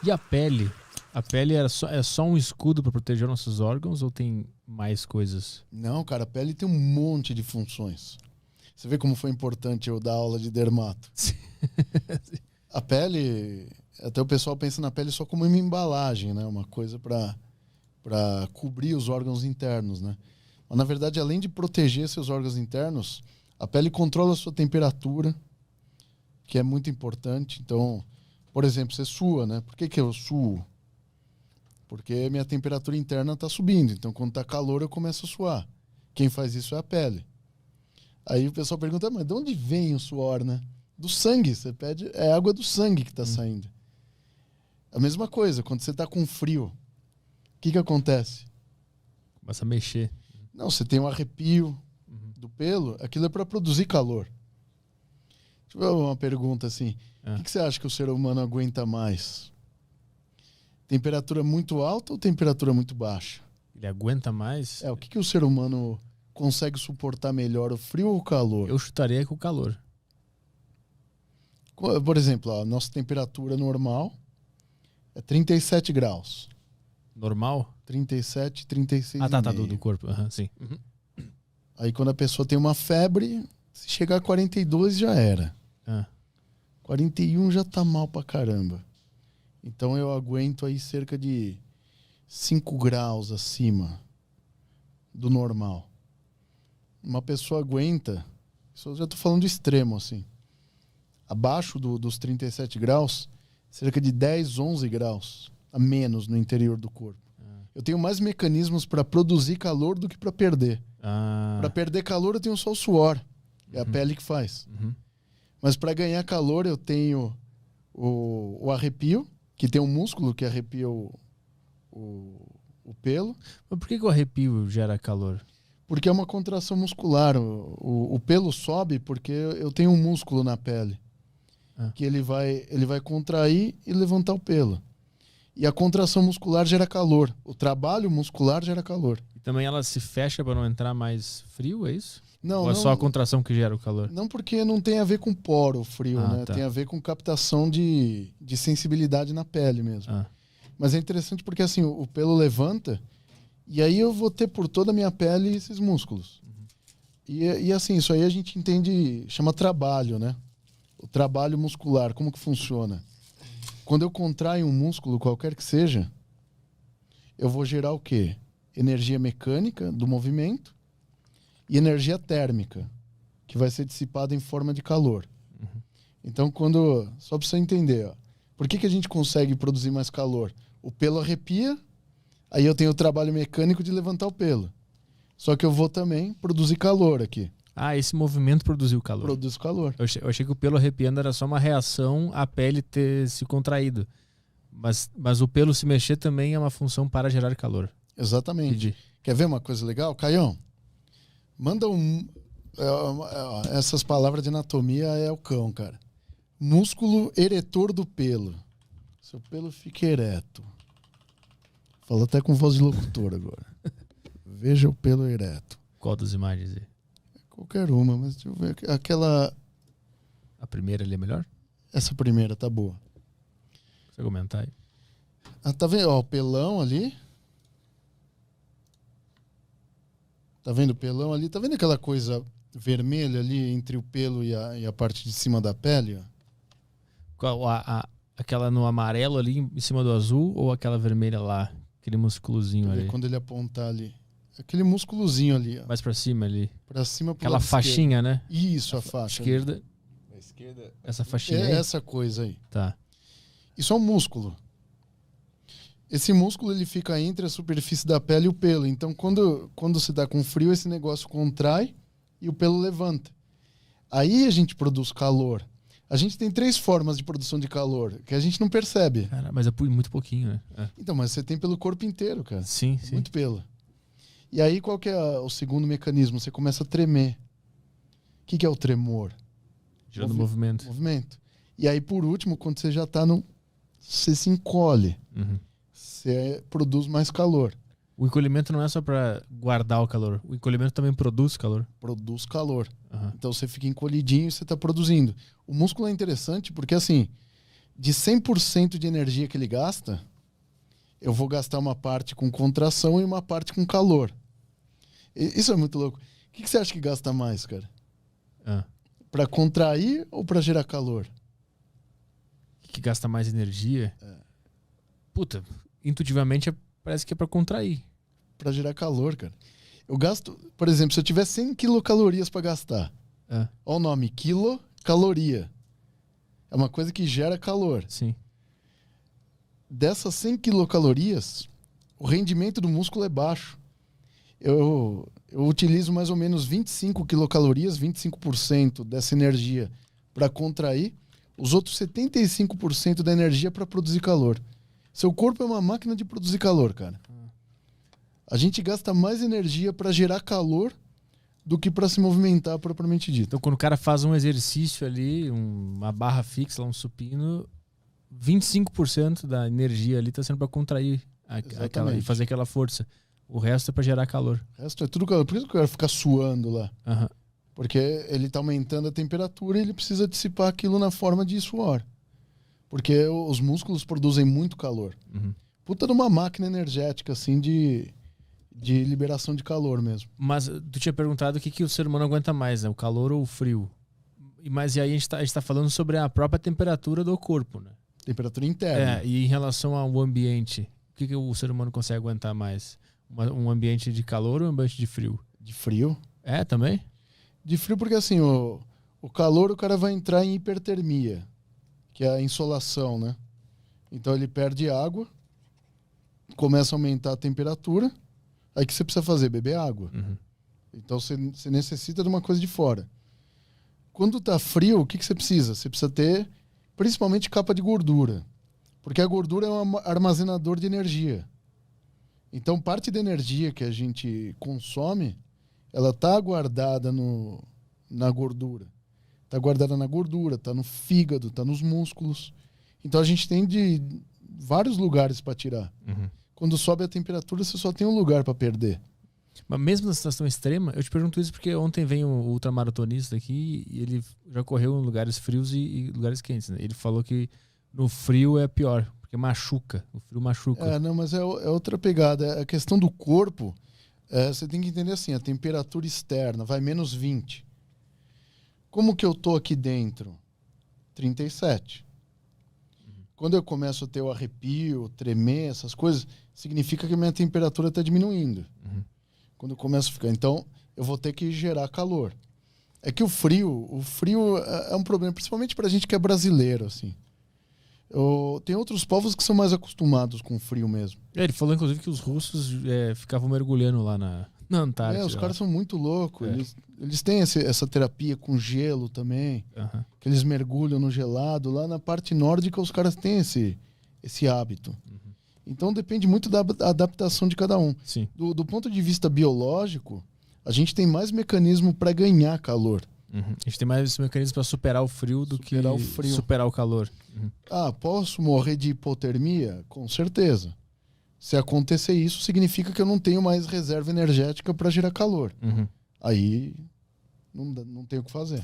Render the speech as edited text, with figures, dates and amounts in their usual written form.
E a pele? A pele é só um escudo para proteger nossos órgãos ou tem mais coisas? Não, cara, a pele tem um monte de funções. Você vê como foi importante eu dar aula de dermato. A pele, até o pessoal pensa na pele só como uma embalagem, né? Uma coisa para cobrir os órgãos internos, né? Mas, na verdade, além de proteger seus órgãos internos, a pele controla a sua temperatura, que é muito importante. Então, por exemplo, você sua, né? Por que eu suo? Porque minha temperatura interna está subindo. Então, quando está calor, eu começo a suar. Quem faz isso é a pele. Aí o pessoal pergunta, mas de onde vem o suor, né? Do sangue. Você pede, é água do sangue que está saindo. A mesma coisa, quando você está com frio, o que acontece? Começa a mexer. Não, você tem um arrepio do pelo, aquilo é para produzir calor. Deixa eu ver uma pergunta assim. O que você acha que o ser humano aguenta mais? Temperatura muito alta ou temperatura muito baixa? Ele aguenta mais? O que o ser humano consegue suportar melhor, o frio ou o calor? Eu chutaria com o calor. Por exemplo, a nossa temperatura normal é 37 graus. Normal? 37, 36 tá, do corpo. Sim. Aí quando a pessoa tem uma febre, se chegar a 42 já era. 41 já tá mal pra caramba. Então eu aguento aí cerca de 5 graus acima do normal. Uma pessoa aguenta, isso eu já tô falando do extremo assim, abaixo dos 37 graus, cerca de 10, 11 graus a menos no interior do corpo. Eu tenho mais mecanismos para produzir calor do que para perder. Para perder calor eu tenho só o suor. É a pele que faz. Mas para ganhar calor eu tenho o arrepio, que tem um músculo que arrepia o pelo. Mas por que o arrepio gera calor? Porque é uma contração muscular. O pelo sobe porque eu tenho um músculo na pele. Que ele vai contrair e levantar o pelo. E a contração muscular gera calor. O trabalho muscular gera calor. E também ela se fecha para não entrar mais frio, é isso? Não, ou é só a contração que gera o calor? Não, porque não tem a ver com poro o frio, né? Tá. Tem a ver com captação de sensibilidade na pele mesmo. Mas é interessante porque assim, o pelo levanta e aí eu vou ter por toda a minha pele esses músculos. E assim, isso aí a gente entende, chama trabalho, né? O trabalho muscular, como que funciona? Quando eu contraio um músculo, qualquer que seja, eu vou gerar o quê? Energia mecânica do movimento e energia térmica, que vai ser dissipada em forma de calor. Então, só para você entender, por que a gente consegue produzir mais calor? O pelo arrepia, aí eu tenho o trabalho mecânico de levantar o pelo. Só que eu vou também produzir calor aqui. Esse movimento produziu calor. Produz calor. Eu achei que o pelo arrepiando era só uma reação à pele ter se contraído. Mas o pelo se mexer também é uma função para gerar calor. Exatamente. Entendi. Quer ver uma coisa legal? Caião, manda essas palavras de anatomia é o cão, cara. Músculo eretor do pelo. Seu pelo fica ereto. Fala até com voz de locutor agora. Veja o pelo ereto. Qual das imagens aí? Qualquer uma, mas deixa eu ver. Aquela... A primeira ali é melhor? Essa primeira tá boa. Você comentar aí. Tá vendo? O pelão ali. Tá vendo o pelão ali? Tá vendo aquela coisa vermelha ali entre o pelo e a parte de cima da pele? Aquela no amarelo ali em cima do azul ou aquela vermelha lá? Aquele musculozinho ali. Quando ele apontar ali. Aquele músculozinho ali. Mais pra cima ali. Pra cima, pro aquela faixinha, esquerdo. né? Isso, a faixa. Esquerda. A esquerda. Essa faixinha aí? Essa coisa aí. Tá. Isso é um músculo. Esse músculo ele fica entre a superfície da pele e o pelo. Então, quando você tá com frio, esse negócio contrai e o pelo levanta. Aí a gente produz calor. A gente tem 3 formas de produção de calor que a gente não percebe. Cara, mas é muito pouquinho, né? Então, mas você tem pelo corpo inteiro, cara. Sim. Muito pelo. E aí, qual que é o segundo mecanismo? Você começa a tremer. O que é o tremor? Gerando movimento. Movimento. E aí, por último, quando você já tá você se encolhe. Você produz mais calor. O encolhimento não é só para guardar o calor. O encolhimento também produz calor. Produz calor. Então você fica encolhidinho e você está produzindo. O músculo é interessante porque, assim, de 100% de energia que ele gasta, eu vou gastar uma parte com contração e uma parte com calor. Isso é muito louco. O que você acha que gasta mais, cara? Para contrair ou para gerar calor? Que gasta mais energia? Puta, intuitivamente parece que é para contrair. Para gerar calor, cara. Eu gasto, por exemplo, se eu tiver 100 quilocalorias para gastar, olha o nome, quilocaloria. É uma coisa que gera calor. Sim. Dessas 100 quilocalorias, o rendimento do músculo é baixo. Eu utilizo mais ou menos 25 quilocalorias, 25% dessa energia para contrair, os outros 75% da energia para produzir calor. Seu corpo é uma máquina de produzir calor, cara. A gente gasta mais energia para gerar calor do que para se movimentar propriamente dito. Então, quando o cara faz um exercício ali, uma barra fixa, um supino, 25% da energia ali está sendo para contrair e fazer aquela força. O resto é para gerar calor. O resto é tudo calor. Por isso que o cara fica suando lá. Porque ele está aumentando a temperatura e ele precisa dissipar aquilo na forma de suor. Porque os músculos produzem muito calor. Puta de uma máquina energética, assim, de liberação de calor mesmo. Mas tu tinha perguntado o que o ser humano aguenta mais, né? O calor ou o frio? Mas e aí a gente tá falando sobre a própria temperatura do corpo, né? Temperatura interna. E em relação ao ambiente, o que o ser humano consegue aguentar mais? Um ambiente de calor ou um ambiente de frio? De frio. Também? De frio porque, assim, o calor o cara vai entrar em hipertermia, que é a insolação, né? Então ele perde água, começa a aumentar a temperatura, aí o que você precisa fazer? Beber água. Então você necessita de uma coisa de fora. Quando tá frio, o que você precisa? Você precisa ter, principalmente, capa de gordura. Porque a gordura é um armazenador de energia. Então, parte da energia que a gente consome, ela está guardada na gordura. Está guardada na gordura, está no fígado, está nos músculos. Então, a gente tem de vários lugares para tirar. Quando sobe a temperatura, você só tem um lugar para perder. Mas mesmo na situação extrema, eu te pergunto isso porque ontem veio um ultramaratonista aqui e ele já correu em lugares frios e lugares quentes, né? Ele falou que no frio é pior, porque machuca. O frio machuca. Não, mas é outra pegada. A questão do corpo, você tem que entender assim, a temperatura externa vai menos 20. Como que eu tô aqui dentro? 37. Quando eu começo a ter o arrepio, tremer, essas coisas, significa que a minha temperatura está diminuindo. Quando eu começo a ficar... Então, eu vou ter que gerar calor. É que o frio é um problema, principalmente pra gente que é brasileiro, assim. Tem outros povos que são mais acostumados com o frio mesmo. Ele falou, inclusive, que os russos ficavam mergulhando lá na Antártida. Os caras são muito loucos. Eles têm essa terapia com gelo também. Que eles mergulham no gelado. Lá na parte nórdica, os caras têm esse hábito. Então, depende muito da adaptação de cada um. Sim. Do ponto de vista biológico, a gente tem mais mecanismo para ganhar calor. A gente tem mais mecanismos para superar o frio do que superar o calor. Posso morrer de hipotermia? Com certeza. Se acontecer isso, significa que eu não tenho mais reserva energética para gerar calor. Aí não tem o que fazer.